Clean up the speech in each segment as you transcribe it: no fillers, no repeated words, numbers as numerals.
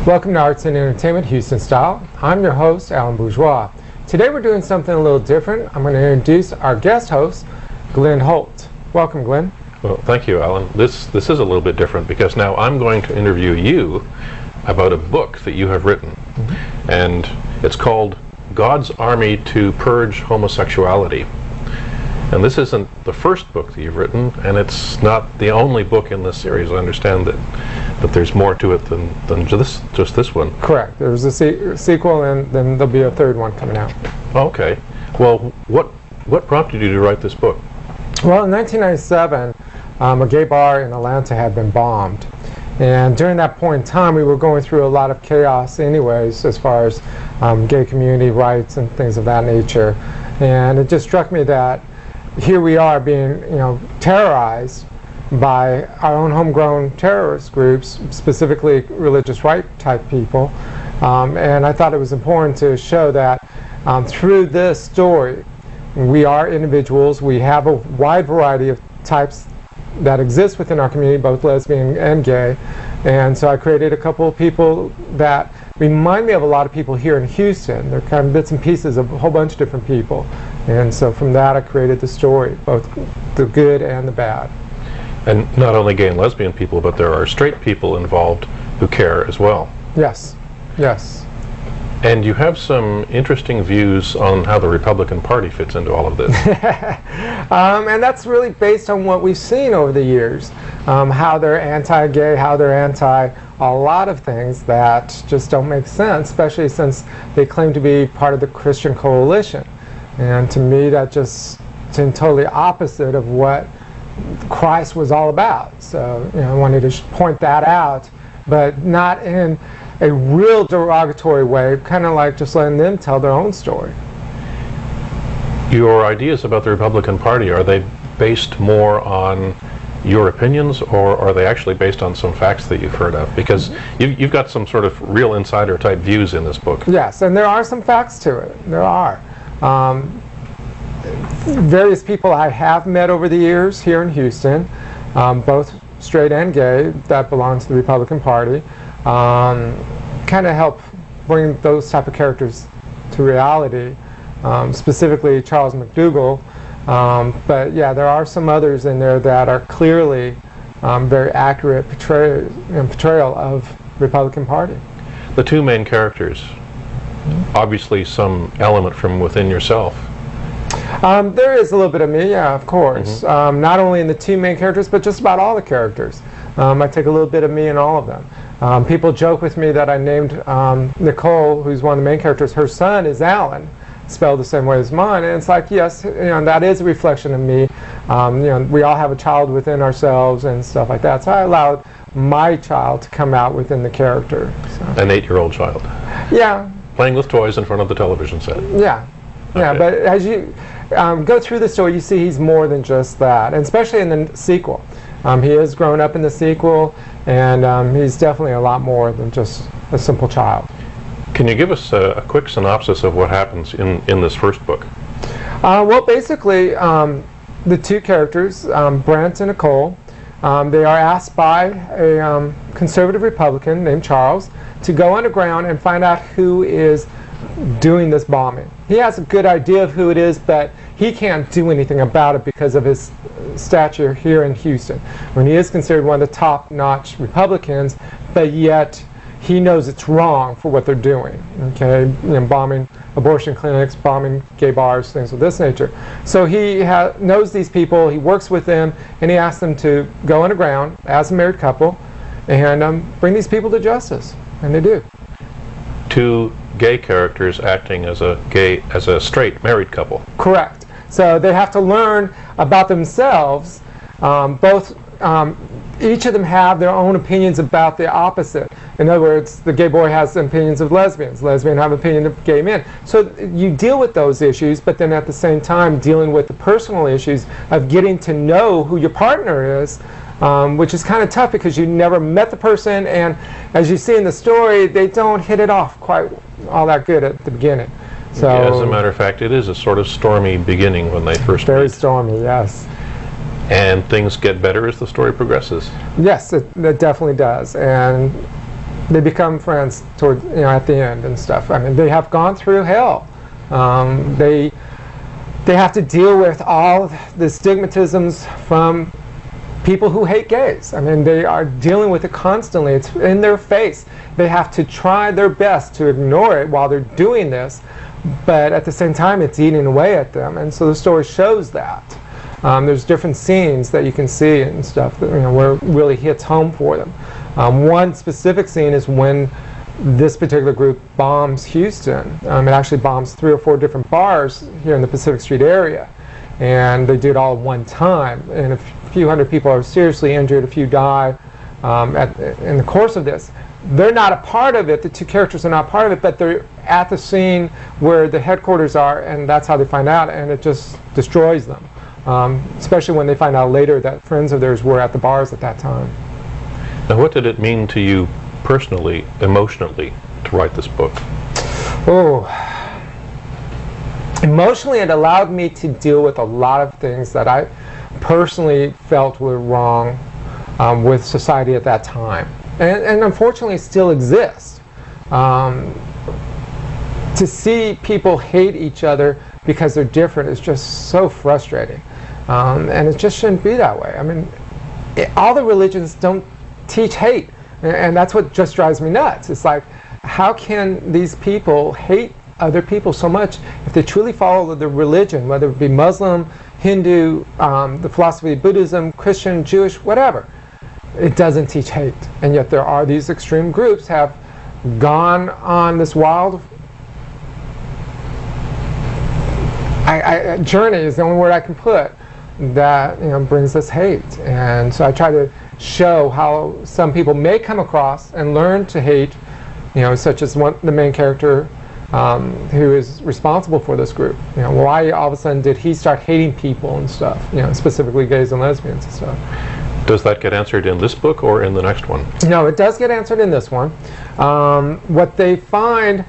Welcome to Arts and Entertainment Houston Style. I'm your host, Alan Boureois. Today we're doing something a little different. I'm going to introduce our guest host, Glenn Holt. Welcome, Glenn. Well, thank you, Alan. This is a little bit different because now I'm going to interview you about a book that you have written. And it's called God's Army to Purge Homosexuality. And this isn't the first book that you've written, and it's not the only book in this series. I understand that there's more to it than just this one. Correct. There's a sequel, and then there'll be a third one coming out. Okay. Well, what prompted you to write this book? Well, in 1997, a gay bar in Atlanta had been bombed. And during that point in time, we were going through a lot of chaos anyways, as far as gay community rights and things of that nature. And it just struck me that here we are being, terrorized by our own homegrown terrorist groups, specifically religious right type people. And I thought it was important to show that through this story, we are individuals. We have a wide variety of types that exist within our community, both lesbian and gay. And so I created a couple of people that remind me of a lot of people here in Houston. They're kind of bits and pieces of a whole bunch of different people. And so from that I created the story, both the good and the bad. And not only gay and lesbian people, but there are straight people involved who care as well. Yes, yes. And you have some interesting views on how the Republican Party fits into all of this. And that's really based on what we've seen over the years, how they're anti-gay, how they're anti a lot of things that just don't make sense, especially since they claim to be part of the Christian coalition. And to me, that just seemed totally opposite of what Christ was all about. So, I wanted to point that out, but not in a real derogatory way, kind of like just letting them tell their own story. Your ideas about the Republican Party, are they based more on your opinions, or are they actually based on some facts that you've heard of? Because you've got some sort of real insider type views in this book. Yes, and there are some facts to it. There are. Various people I have met over the years here in Houston, both straight and gay, that belong to the Republican Party, kind of help bring those type of characters to reality, specifically Charles McDougall. But yeah, there are some others in there that are clearly very accurate portrayal of Republican Party. The two main characters, obviously some element from within yourself. There is a little bit of me, yeah, of course. Not only in the two main characters, but just about all the characters. I take a little bit of me in all of them. People joke with me that I named Nicole, who's one of the main characters, her son is Alan, spelled the same way as mine. And it's like, yes, that is a reflection of me. We all have a child within ourselves and stuff like that. So I allowed my child to come out within the character. So. An 8-year-old child. Yeah. Playing with toys in front of the television set. Yeah. Yeah, okay. But as you go through the story, you see he's more than just that, and especially in the sequel. He has grown up in the sequel, and he's definitely a lot more than just a simple child. Can you give us a quick synopsis of what happens in this first book? Well, basically, the two characters, Brent and Nicole, they are asked by a conservative Republican named Charles to go underground and find out who is doing this bombing. He has a good idea of who it is, but he can't do anything about it because of his stature here in Houston, when he is considered one of the top-notch Republicans, but yet he knows it's wrong for what they're doing. Okay, bombing abortion clinics, bombing gay bars, things of this nature. So he knows these people, he works with them, and he asks them to go underground as a married couple and bring these people to justice, and they do. Two gay characters acting as a straight married couple. Correct. So they have to learn about themselves. Each of them have their own opinions about the opposite. In other words, the gay boy has opinions of lesbians. Lesbians have opinions of gay men. So you deal with those issues, but then at the same time dealing with the personal issues of getting to know who your partner is, which is kind of tough because you never met the person, and as you see in the story, they don't hit it off quite all that good at the beginning. So, yeah, as a matter of fact, it is a sort of stormy beginning when they first meet. Very stormy, yes. And things get better as the story progresses. Yes, it definitely does. And they become friends toward, at the end and stuff. I mean, they have gone through hell. They have to deal with all the stigmatisms from people who hate gays. I mean, they are dealing with it constantly. It's in their face. They have to try their best to ignore it while they're doing this, but at the same time, it's eating away at them. And so the story shows that. There's different scenes that you can see and stuff that, where it really hits home for them. One specific scene is when this particular group bombs Houston. It actually bombs 3 or 4 different bars here in the Pacific Street area. And they do it all at one time. And a few hundred people are seriously injured, a few die in the course of this. They're not a part of it, the 2 characters are not part of it, but they're at the scene where the headquarters are, and that's how they find out, and it just destroys them. Especially when they find out later that friends of theirs were at the bars at that time. Now, what did it mean to you personally, emotionally, to write this book? Oh, emotionally, it allowed me to deal with a lot of things that I personally felt were wrong with society at that time, and unfortunately still exist. To see people hate each other because they're different is just so frustrating, and it just shouldn't be that way. I mean, all the religions don't teach hate, and that's what just drives me nuts. It's like, how can these people hate other people so much if they truly follow the religion, whether it be Muslim, Hindu, the philosophy of Buddhism, Christian, Jewish, whatever? It doesn't teach hate, and yet there are these extreme groups have gone on this wild journey, is the only word I can put, that brings us hate. And so I try to show how some people may come across and learn to hate, such as the main character who is responsible for this group. Why all of a sudden did he start hating people and stuff, specifically gays and lesbians and stuff. Does that get answered in this book or in the next one? No, it does get answered in this one. What they find,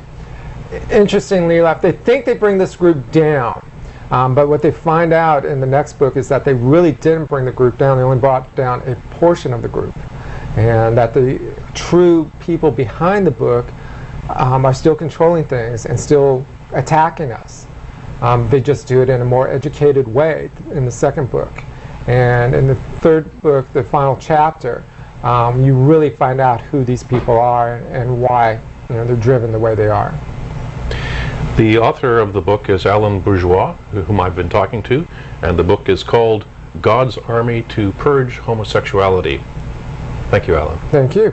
interestingly enough, they think they bring this group down. But what they find out in the next book is that they really didn't bring the group down. They only brought down a portion of the group. And that the true people behind the book are still controlling things and still attacking us. They just do it in a more educated way in the second book. And in the third book, the final chapter, you really find out who these people are and why they're driven the way they are. The author of the book is Alan Boureois, whom I've been talking to, and the book is called God's Army to Purge Homosexuality. Thank you, Alan. Thank you.